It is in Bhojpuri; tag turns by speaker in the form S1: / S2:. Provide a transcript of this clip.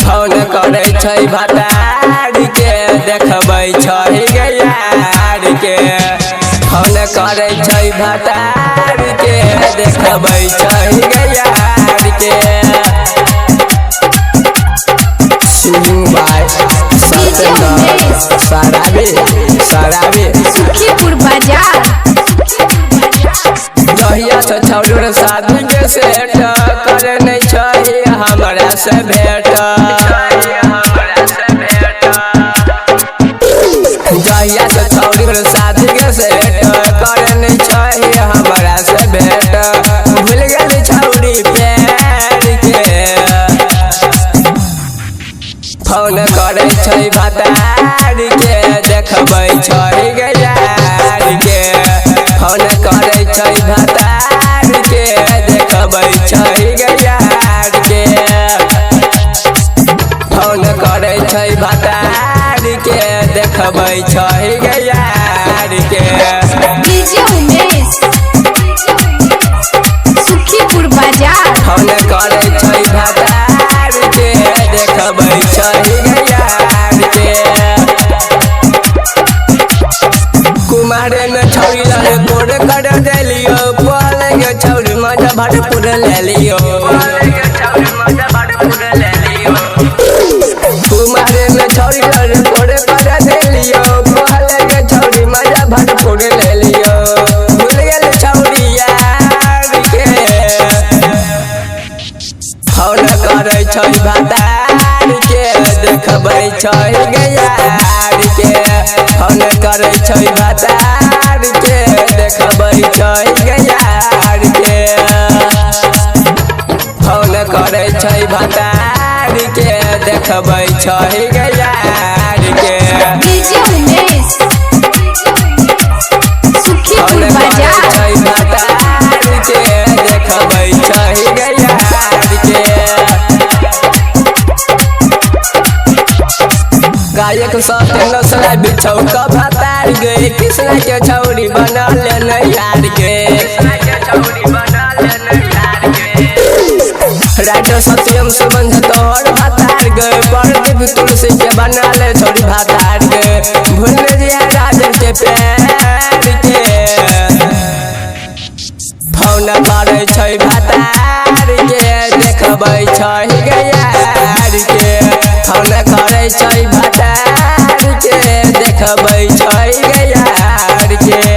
S1: फोन करे छै भतार के देखबै छै यार के। फोन करे छै भतार के देखबै छै यार के। सराबी
S2: सुखीपुर बाजार।
S1: दहिया से छौर शादी के सेट करे नहीं छै हमरा से भेट। दहिया से छौर शादी के सेट करे नहीं छै हमरा से भेट। भूल गेल छौरी प्यार के। फोन करे छै भतार के देखबै छै यार के। फोन करे छै भतार के देखबै छै यार के। फोन करे छै भतार के देखबै छै यार के।
S2: डीजे उमेश सुखीपुर बाजार।
S1: फोन करे छै भतार के देखबै छै यार के। कुमारे में छौरी लाल कोड कर देलियो पहले के छौरी मजा भरपूर ले लियो। कुमारे में छौरी लाल कोड कर देलियो पहले के छौरी मजा भरपूर ले लियो। भूल गेल छौरी यार के। फोन करे छै भतार के देखबै छै यार के। फोन करे छै भतार के देखबै छै यार के। फोन करे छै भतार के देखबै छै यार के।
S2: डीजे उमेश सुखीपुर
S1: फोन करे
S2: बाजार।
S1: छै भतार के देखबै छै यार के। गायक साथे नसला बिछौ का भतार गए कृष्णा के छौरी बना ले यार के। राजो सत्यम सुबंध तोहर भतार गए प्रदीप तुलसी के बना ले छौरी भतार गए। भूल जिया राजन के प्यार के। फोन करे छै भतार के देखबै छै यार के। फोन करे छै भतार के देखबै छै यार के।